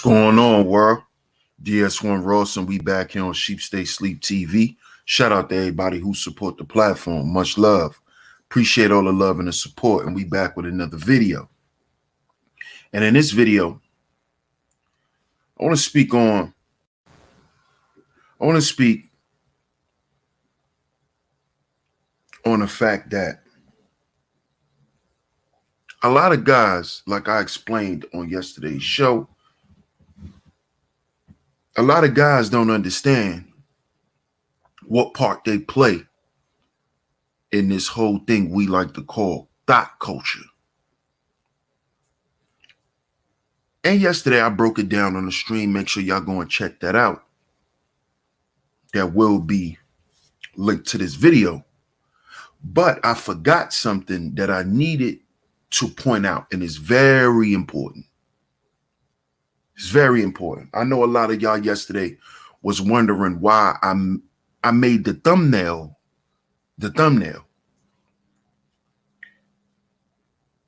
Going on, world? DS1 Ross, and we back here on SHEEPSTAYSLEEPTV. Shout out to everybody who support the platform. Much love. Appreciate all the love and the support, and we back with another video. And in this video, I want to speak on the fact that a lot of guys, like I explained on yesterday's show, a lot of guys don't understand what part they play in this whole thing we like to call thought culture. And yesterday I broke it down on the stream. Make sure y'all go and check that out. That will be linked to this video. But I forgot something that I needed to point out, and it's very important. It's very important. I know a lot of y'all yesterday was wondering why I made the thumbnail.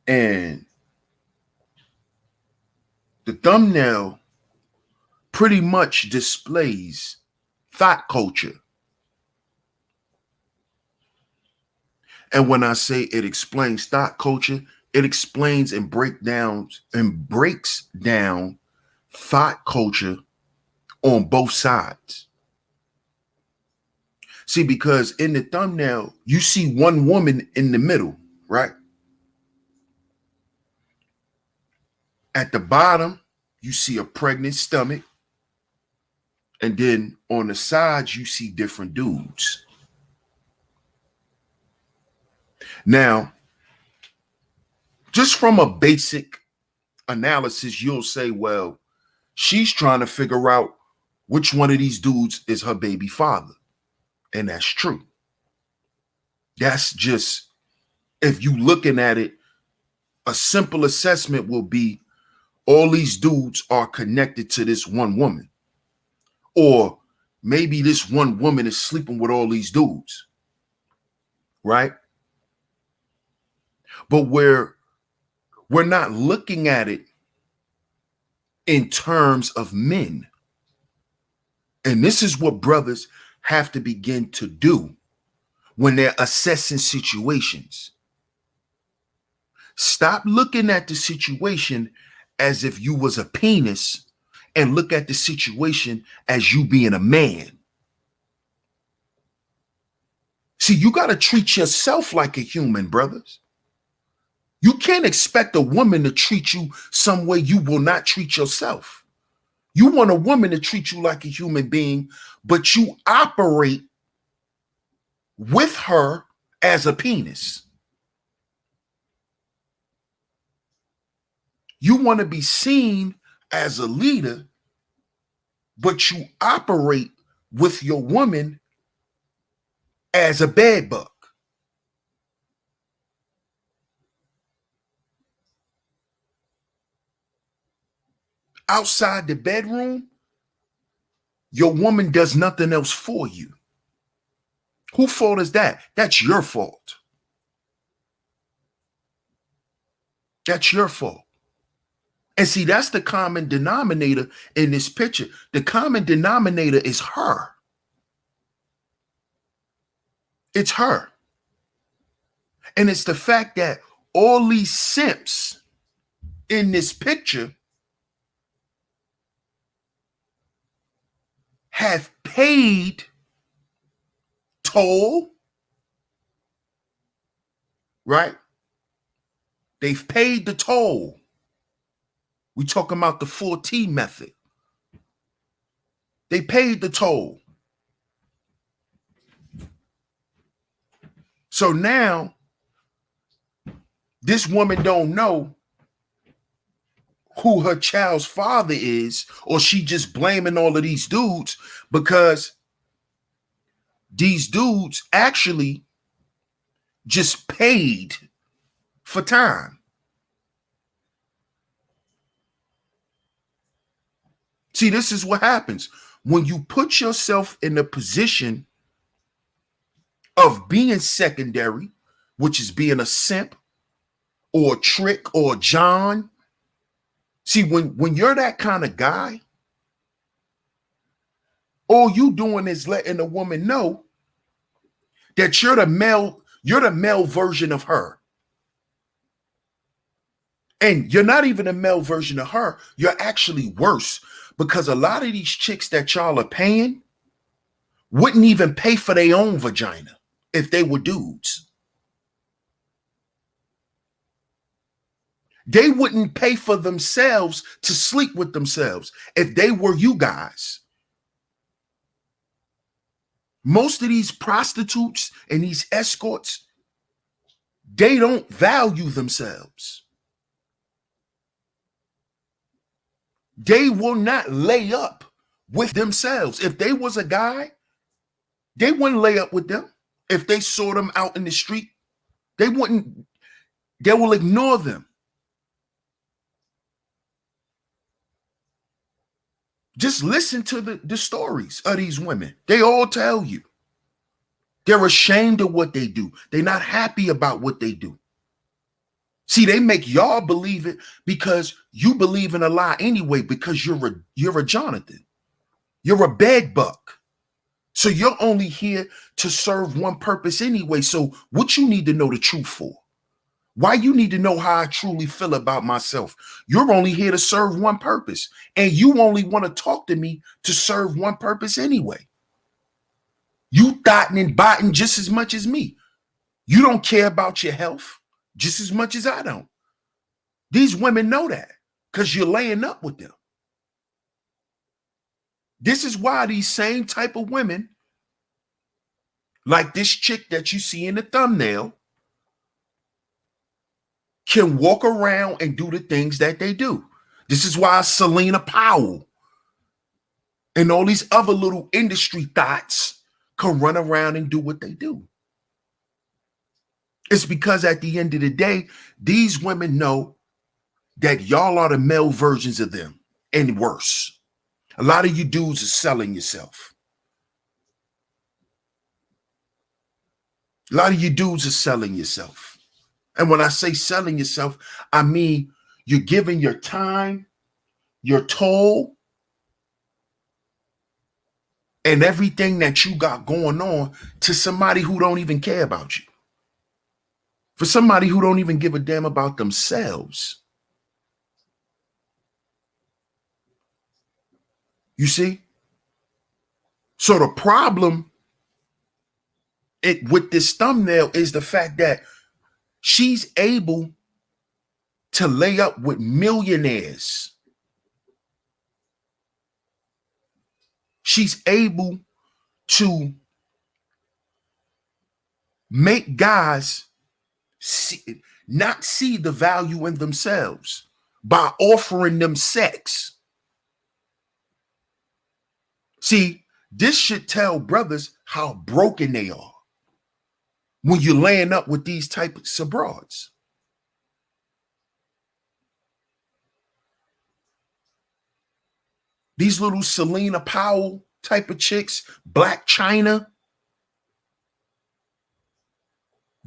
And the thumbnail pretty much displays thought culture. And when I say it explains thought culture, it explains and breaks down thought culture on both sides. See, because in the thumbnail, you see one woman in the middle, right? At the bottom, you see a pregnant stomach. And then on the sides, you see different dudes. Now, just from a basic analysis, you'll say, well, she's trying to figure out which one of these dudes is her baby father. And that's true. That's just, if you looking at it, a simple assessment will be all these dudes are connected to this one woman. Or maybe this one woman is sleeping with all these dudes. Right? But we're not looking at it in terms of men. And this is what brothers have to begin to do when they're assessing situations. Stop looking at the situation as if you was a penis and look at the situation as you being a man. See, you got to treat yourself like a human, brothers. You can't expect a woman to treat you some way you will not treat yourself. You want a woman to treat you like a human being, but you operate with her as a penis. You want to be seen as a leader, but you operate with your woman as a bed bug. Outside the bedroom, your woman does nothing else for you. Whose fault is that? That's your fault. That's your fault. And see, that's the common denominator in this picture. The common denominator is her. It's her. And it's the fact that all these simps in this picture have paid toll, right? They've paid the toll. We talking about the 4T method. They paid the toll. So now this woman don't know who her child's father is, or she just blaming all of these dudes because these dudes actually just paid for time. See, this is what happens when you put yourself in a position of being secondary, which is being a simp or a trick or a John. See, when you're that kind of guy, all you doing is letting a woman know that you're the male version of her. And you're not even a male version of her. You're actually worse, because a lot of these chicks that y'all are paying wouldn't even pay for their own vagina if they were dudes. They wouldn't pay for themselves to sleep with themselves if they were you guys. Most of these prostitutes and these escorts, they don't value themselves. They will not lay up with themselves. If they was a guy, they wouldn't lay up with them. If they saw them out in the street, they wouldn't, they will ignore them. Just listen to the stories of these women. They all tell you. They're ashamed of what they do. They're not happy about what they do. See, they make y'all believe it because you believe in a lie anyway, because you're a Jonathan. You're a bed buck. So you're only here to serve one purpose anyway. So what you need to know the truth for? Why you need to know how I truly feel about myself? You're only here to serve one purpose. And you only want to talk to me to serve one purpose anyway. You thotting and botting just as much as me. You don't care about your health just as much as I don't. These women know that because you're laying up with them. This is why these same type of women, like this chick that you see in the thumbnail, can walk around and do the things that they do. This is why Selena Powell and all these other little industry thots can run around and do what they do. It's because at the end of the day, these women know that y'all are the male versions of them and worse. A lot of you dudes are selling yourself. A lot of you dudes are selling yourself. And when I say selling yourself, I mean you're giving your time, your toll, and everything that you got going on to somebody who don't even care about you. For somebody who don't even give a damn about themselves. You see? So the problem with this thumbnail is the fact that she's able to lay up with millionaires. She's able to make guys not see the value in themselves by offering them sex. See, this should tell brothers how broken they are when you're laying up with these types of broads. These little Selena Powell type of chicks, Black China.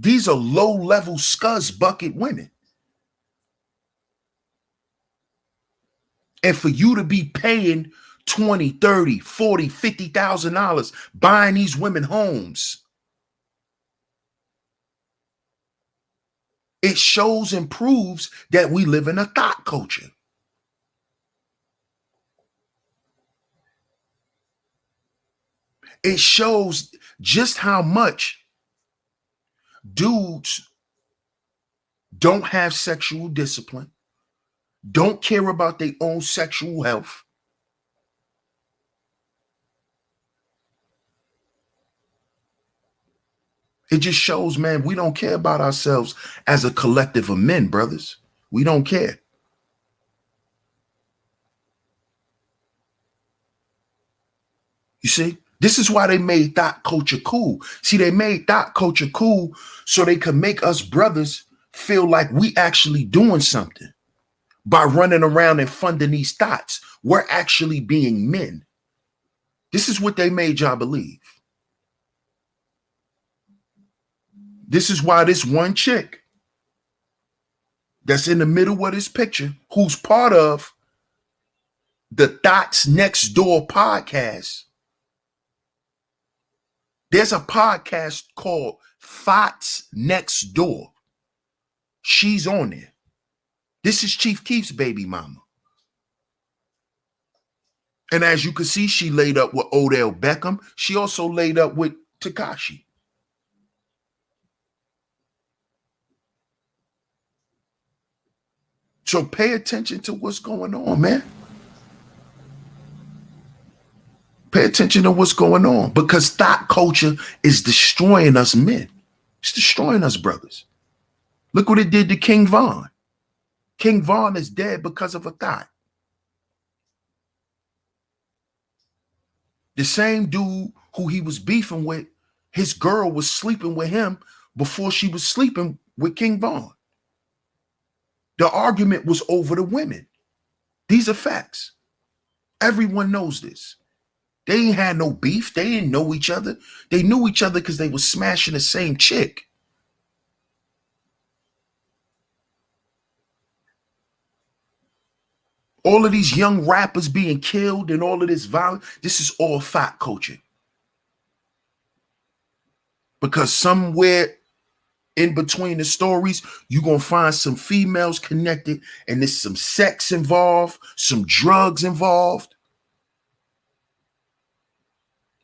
These are low-level scuzz bucket women. And for you to be paying $20, $30, $40, $50,000 buying these women homes, it shows and proves that we live in a thought culture. It shows just how much dudes don't have sexual discipline, don't care about their own sexual health. It just shows, man, we don't care about ourselves as a collective of men, brothers. We don't care. You see? This is why they made thought culture cool. See, they made thought culture cool so they could make us brothers feel like we actually doing something by running around and funding these thoughts. We're actually being men. This is what they made y'all believe. This is why this one chick that's in the middle of this picture, who's part of the Thoughts Next Door podcast. There's a podcast called Thoughts Next Door. She's on there. This is Chief Keef's baby mama. And as you can see, she laid up with Odell Beckham. She also laid up with Tekashi. So pay attention to what's going on, man. Pay attention to what's going on, because thought culture is destroying us men. It's destroying us brothers. Look what it did to King Von. King Von is dead because of a thought. The same dude who he was beefing with, his girl was sleeping with him before she was sleeping with King Von. The argument was over the women. These are facts. Everyone knows this. They ain't had no beef. They didn't know each other. They knew each other because they were smashing the same chick. All of these young rappers being killed and all of this violence, this is all thought culture. Because somewhere in between the stories, you're going to find some females connected, and there's some sex involved, some drugs involved.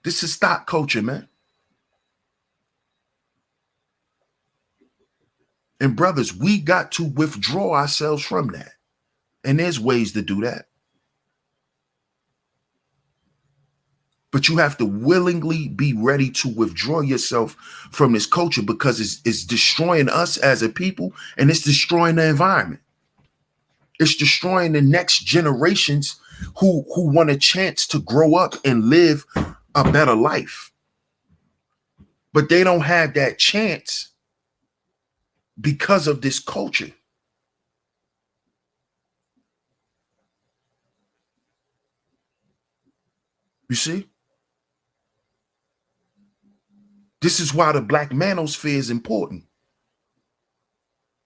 This is thought culture, man. And brothers, we got to withdraw ourselves from that. And there's ways to do that. But you have to willingly be ready to withdraw yourself from this culture, because it's destroying us as a people, and it's destroying the environment. It's destroying the next generations who want a chance to grow up and live a better life. But they don't have that chance because of this culture. You see? This is why the Black manosphere is important.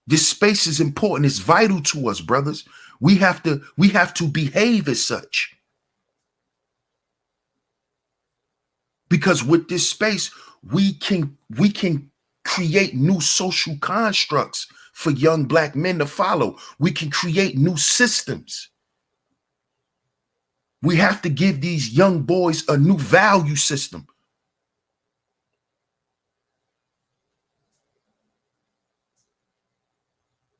This space is important. It's vital to us, brothers. We have to behave as such. Because with this space, we can create new social constructs for young Black men to follow. We can create new systems. We have to give these young boys a new value system.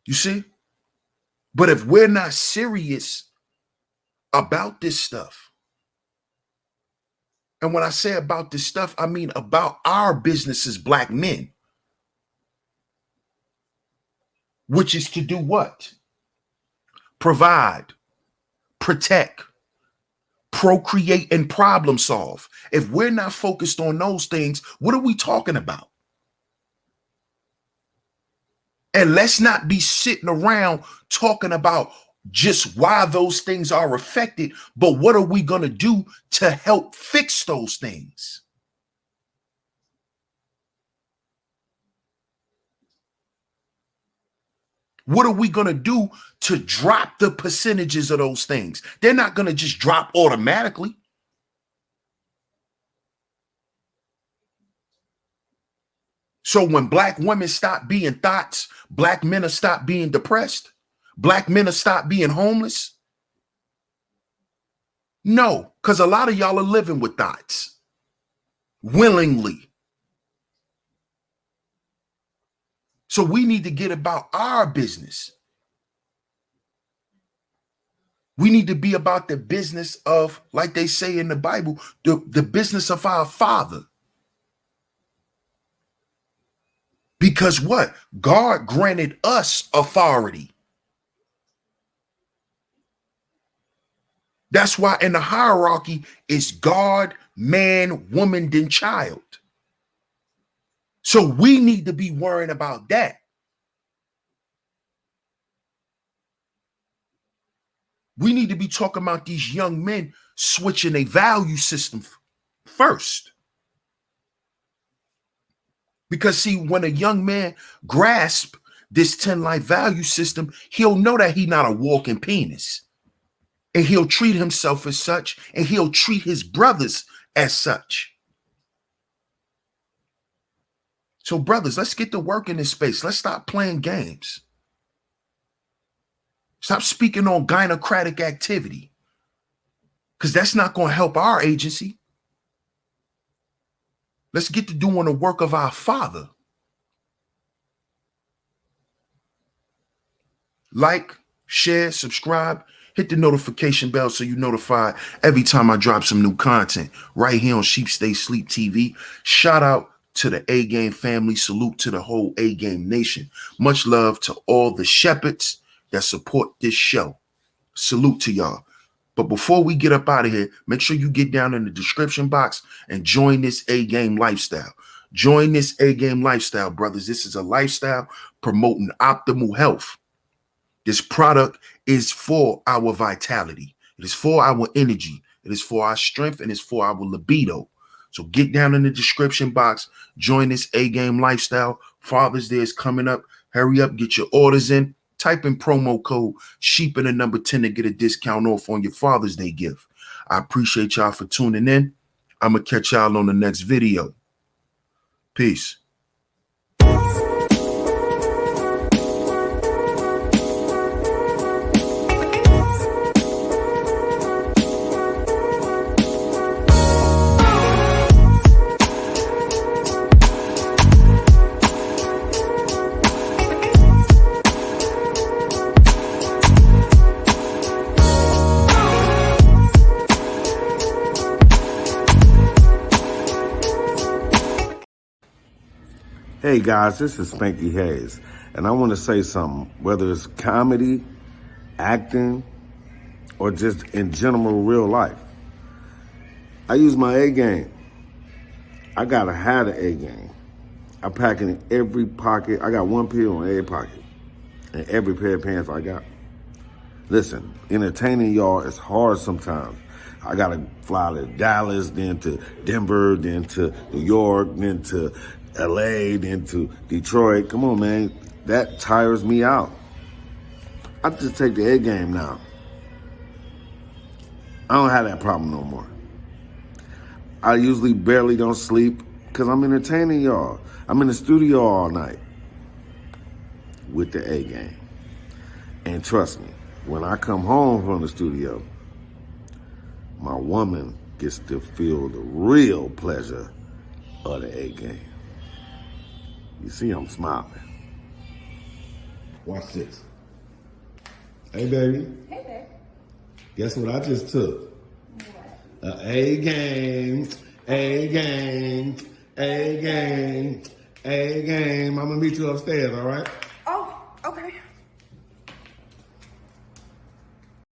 You see? But if we're not serious about this stuff, and when I say about this stuff, I mean about our business as Black men, which is to do what? Provide, protect, procreate, and problem solve. If we're not focused on those things, what are we talking about? And let's not be sitting around talking about just why those things are affected, but what are we going to do to help fix those things? What are we going to do to drop the percentages of those things? They're not going to just drop automatically. So when Black women stop being thoughts, Black men will stop being depressed. Black men will stop being homeless. No, because a lot of y'all are living with thoughts willingly. So we need to get about our business. We need to be about the business of, like they say in the Bible, the business of our Father. Because what? God granted us authority. That's why in the hierarchy it's God, man, woman, then child. So we need to be worrying about that. We need to be talking about these young men switching a value system first. Because see, when a young man grasps this 10 life value system, he'll know that he's not a walking penis. And he'll treat himself as such, and he'll treat his brothers as such. So brothers, let's get to work in this space. Let's stop playing games. Stop speaking on gynocratic activity, because that's not going to help our agency. Let's get to doing the work of our Father. Like, share, subscribe, hit the notification bell so you're notified every time I drop some new content right here on Sheepstay TV. Shout out to the A-Game family. Salute to the whole A-Game nation. Much love to all the shepherds that support this show. Salute to y'all. But before we get up out of here, make sure you get down in the description box and join this A-Game lifestyle. Join this A-Game lifestyle, brothers. This is a lifestyle promoting optimal health. This product is for our vitality. It is for our energy. It is for our strength, and it's for our libido. So get down in the description box. Join this A-Game lifestyle. Father's Day is coming up. Hurry up, get your orders in. Type in promo code SHEEP and the number 10 to get a discount off on your Father's Day gift. I appreciate y'all for tuning in. I'm going to catch y'all on the next video. Peace. Hey guys, this is Spanky Hayes, and I want to say something, whether it's comedy, acting, or just in general real life. I use my A-game. I gotta have the A-game. I pack it in every pocket. I got one pill in every pocket, and every pair of pants I got. Listen, entertaining y'all is hard sometimes. I gotta fly to Dallas, then to Denver, then to New York, then to LA, then to Detroit. Come on, man. That tires me out. I just take the A-game now. I don't have that problem no more. I usually barely don't sleep because I'm entertaining y'all. I'm in the studio all night with the A-game. And trust me, when I come home from the studio, my woman gets to feel the real pleasure of the A-game. You see, I'm smiling. Watch this. Hey, baby. Hey, babe. Guess what I just took? What? A-game, A-game, A-game, A-game. I'm gonna meet you upstairs, all right?